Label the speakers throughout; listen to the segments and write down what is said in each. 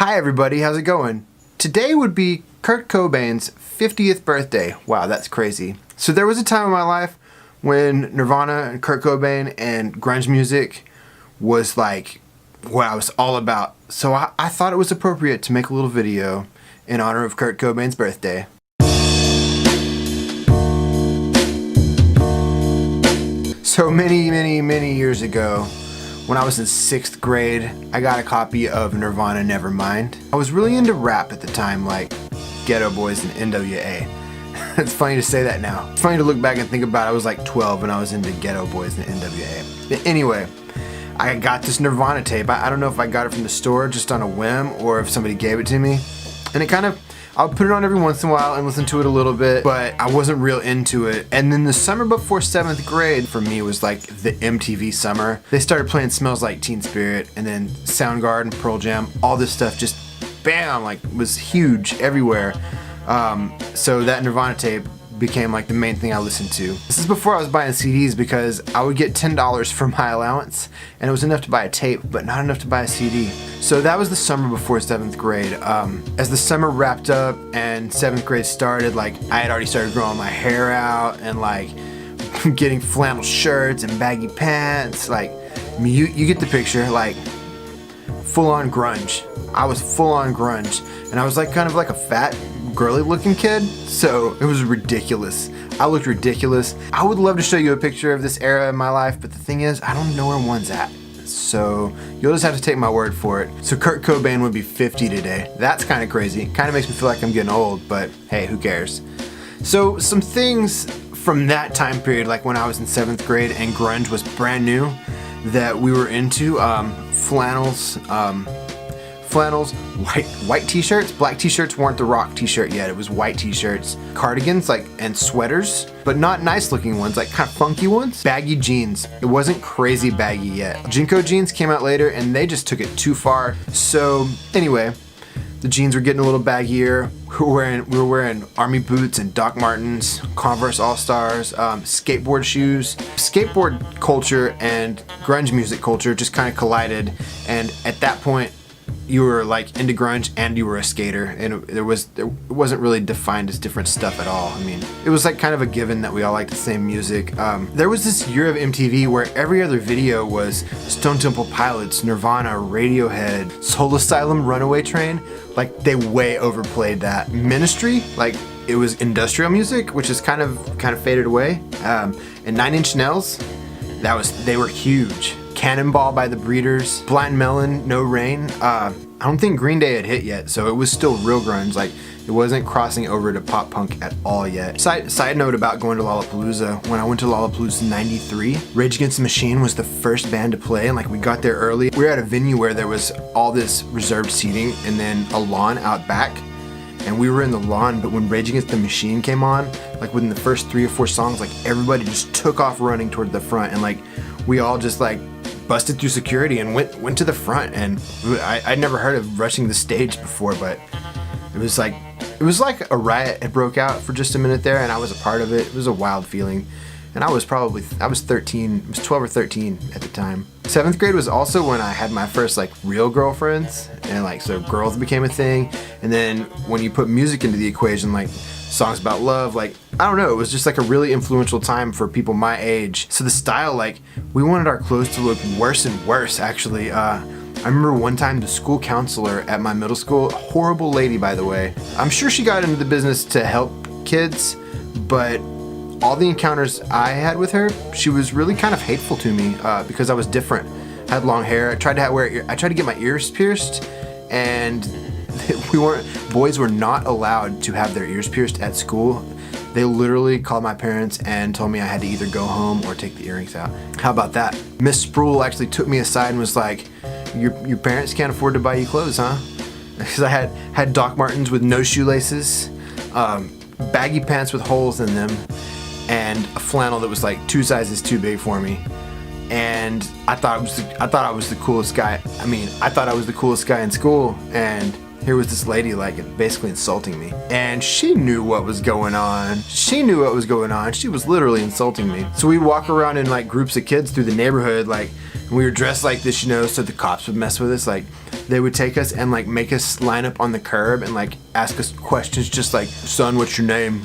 Speaker 1: Hi everybody, how's it going? Today would be Kurt Cobain's 50th birthday. Wow, that's crazy. So there was a time in my life when Nirvana and Kurt Cobain and grunge music was like what I was all about. So I thought it was appropriate to make a little video in honor of Kurt Cobain's birthday. So many years ago, when I was in 6th grade, I got a copy of Nirvana Nevermind. I was really into rap at the time, like Ghetto Boys and NWA. It's funny to say that now. It's funny to look back and think about it. I was like 12 when I was into Ghetto Boys and NWA. Anyway, I got this Nirvana tape. I don't know if I got it from the store just on a whim or if somebody gave it to me. And it kind of, I'll put it on every once in a while and listen to it a little bit, but I wasn't real into it. And then the summer before 7th grade for me was like the MTV summer. They started playing Smells Like Teen Spirit and then Soundgarden, Pearl Jam, all this stuff just bam, like was huge everywhere. So that Nirvana tape became like the main thing I listened to. This is before I was buying CDs because I would get $10 for my allowance and it was enough to buy a tape but not enough to buy a CD. So that was the summer before 7th grade. As the summer wrapped up and 7th grade started, like I had already started growing my hair out and like getting flannel shirts and baggy pants. Like you get the picture, like full on grunge. I was full on grunge and I was like kind of like a fat girly looking kid, so it was ridiculous. I looked ridiculous. I would love to show you a picture of this era in my life, but the thing is, I don't know where one's at. So you'll just have to take my word for it. So Kurt Cobain would be 50 today. That's kind of crazy. Kind of makes me feel like I'm getting old, but hey, who cares? So some things from that time period, like when I was in 7th grade and grunge was brand new that we were into, flannels, white t-shirts. Black t-shirts weren't the rock t-shirt yet. It was white t-shirts. Cardigans, like, and sweaters, but not nice looking ones, like kind of funky ones. Baggy jeans. It wasn't crazy baggy yet. Jinko jeans came out later and they just took it too far. So anyway, the jeans were getting a little baggier. We were wearing army boots and Doc Martens, Converse All-Stars, skateboard shoes. Skateboard culture and grunge music culture just kind of collided, and at that point you were like into grunge and you were a skater, and it wasn't really defined as different stuff at all. I mean, it was like kind of a given that we all liked the same music. There was this year of MTV where every other video was Stone Temple Pilots, Nirvana, Radiohead, Soul Asylum, Runaway Train. Like they way overplayed that. Ministry, like it was industrial music, which is kind of faded away. And 9 Inch Nails, they were huge. Cannonball by the Breeders, Blind Melon, No Rain. I don't think Green Day had hit yet, so it was still real grunge. Like it wasn't crossing over to pop punk at all yet. Side note about going to Lollapalooza. When I went to Lollapalooza in '93, Rage Against the Machine was the first band to play, and like we got there early. We were at a venue where there was all this reserved seating and then a lawn out back. And we were in the lawn, but when Rage Against the Machine came on, like within the first 3 or 4 songs, like everybody just took off running toward the front, and like we all just like busted through security and went to the front. And I'd never heard of rushing the stage before, but it was like a riot had broke out for just a minute there, and I was a part of it. It was a wild feeling. And I was 13, I was 12 or 13 at the time. 7th grade was also when I had my first like real girlfriends, and like so girls became a thing. And then when you put music into the equation, like songs about love, like I don't know, it was just like a really influential time for people my age. So the style, like we wanted our clothes to look worse and worse actually. I remember one time the school counselor at my middle school, a horrible lady by the way, I'm sure she got into the business to help kids, but all the encounters I had with her, she was really kind of hateful to me because I was different. I had long hair. I tried to get my ears pierced, and boys were not allowed to have their ears pierced at school. They literally called my parents and told me I had to either go home or take the earrings out. How about that? Miss Sproul actually took me aside and was like, your parents can't afford to buy you clothes, huh? Because I had Doc Martens with no shoelaces, baggy pants with holes in them, and a flannel that was like 2 sizes too big for me. and I thought I was the coolest guy. I mean, I thought I was the coolest guy in school, and here was this lady like basically insulting me. And she knew what was going on. She knew what was going on. She was literally insulting me. So we'd walk around in like groups of kids through the neighborhood, like, and we were dressed like this, you know, so the cops would mess with us. Like, they would take us and like make us line up on the curb and like ask us questions just like, son, what's your name?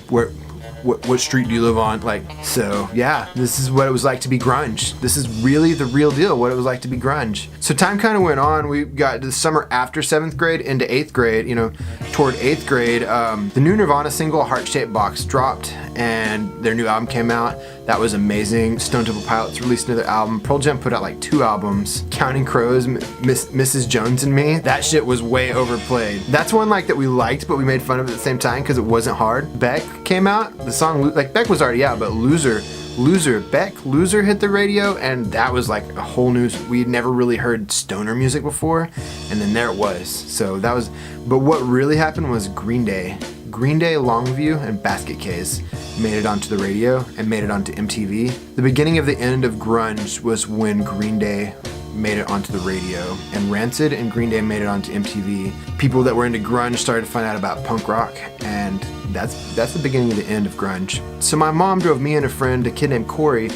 Speaker 1: What street do you live on? Like, so yeah, this is what it was like to be grunge. This is really the real deal, what it was like to be grunge. So time kind of went on. We got the summer after 7th grade into 8th grade, you know, toward 8th grade, the new Nirvana single, Heart-Shaped Box, dropped, and their new album came out. That was amazing. Stone Temple Pilots released another album. Pearl Jam put out like 2 albums. Counting Crows, Mrs. Jones and Me. That shit was way overplayed. That's one like that we liked, but we made fun of at the same time because it wasn't hard. Beck came out. The song, like, Beck was already out, but Loser hit the radio, and that was like a whole new, we'd never really heard stoner music before, and then there it was. So that was, but what really happened was Green Day, Longview, and Basket Case made it onto the radio and made it onto MTV. The beginning of the end of grunge was when Green Day made it onto the radio, and Rancid and Green Day made it onto MTV. People that were into grunge started to find out about punk rock, and that's the beginning of the end of grunge. So my mom drove me and a friend, a kid named Corey.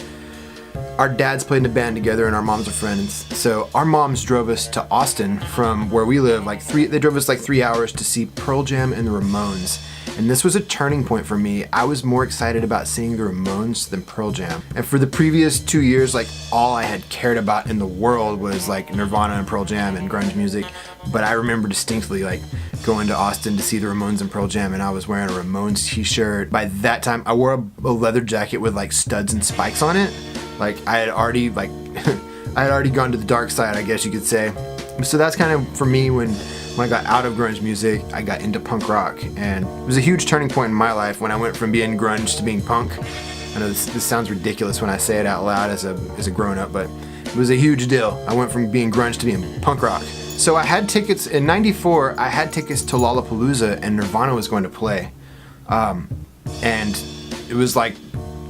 Speaker 1: Our dads played in a band together, and our moms are friends. So our moms drove us to Austin from where we live. They drove us like 3 hours to see Pearl Jam and the Ramones. And this was a turning point for me. I was more excited about seeing the Ramones than Pearl Jam. And for the previous 2 years, like, all I had cared about in the world was like Nirvana and Pearl Jam and grunge music. But I remember distinctly like going to Austin to see the Ramones and Pearl Jam, and I was wearing a Ramones t-shirt. By that time, I wore a leather jacket with like studs and spikes on it. Like, I had already like I had already gone to the dark side, I guess you could say. So that's kind of for me when I got out of grunge music, I got into punk rock, and it was a huge turning point in my life when I went from being grunge to being punk. I know this sounds ridiculous when I say it out loud as a grown-up, but it was a huge deal. I went from being grunge to being punk rock. So I had tickets, in '94, I had tickets to Lollapalooza, and Nirvana was going to play. And it was like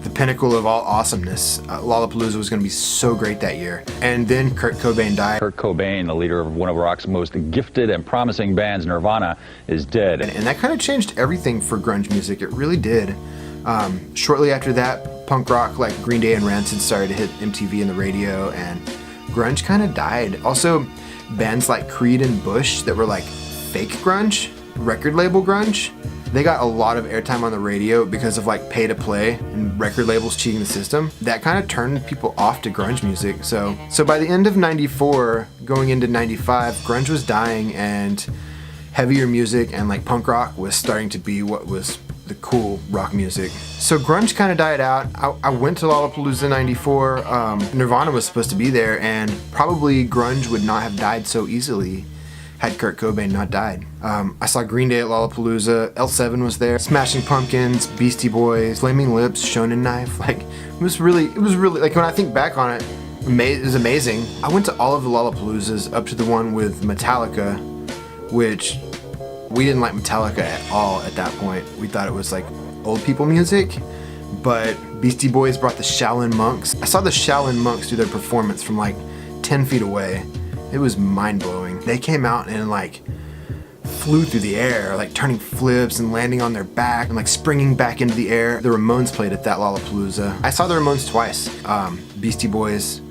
Speaker 1: the pinnacle of all awesomeness. Lollapalooza was going to be so great that year. And then Kurt Cobain died.
Speaker 2: Kurt Cobain, the leader of one of rock's most gifted and promising bands, Nirvana, is dead.
Speaker 1: And that kind of changed everything for grunge music. It really did. Shortly after that, punk rock like Green Day and Rancid started to hit MTV and the radio, and grunge kind of died. Also, bands like Creed and Bush that were like fake grunge, record label grunge, they got a lot of airtime on the radio because of like pay to play and record labels cheating the system. That kind of turned people off to grunge music. So by the end of '94, going into '95, grunge was dying, and heavier music and like punk rock was starting to be what was the cool rock music. So grunge kind of died out. I went to Lollapalooza '94. Nirvana was supposed to be there, and probably grunge would not have died so easily had Kurt Cobain not died. I saw Green Day at Lollapalooza. L7 was there. Smashing Pumpkins, Beastie Boys, Flaming Lips, Shonen Knife. Like, it was really like, when I think back on it, it was amazing. I went to all of the Lollapaloozas up to the one with Metallica, which we didn't like Metallica at all at that point. We thought it was like old people music, but Beastie Boys brought the Shaolin Monks. I saw the Shaolin Monks do their performance from like 10 feet away. It was mind-blowing. They came out and like flew through the air, like turning flips and landing on their back and like springing back into the air. The Ramones played at that Lollapalooza. I saw the Ramones twice. Beastie Boys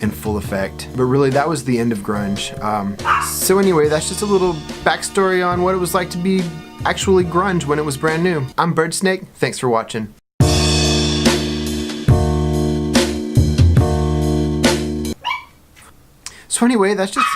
Speaker 1: in full effect. But really, that was the end of grunge. So anyway, that's just a little backstory on what it was like to be actually grunge when it was brand new. I'm Birdsnake. Thanks for watching. So anyway, that's just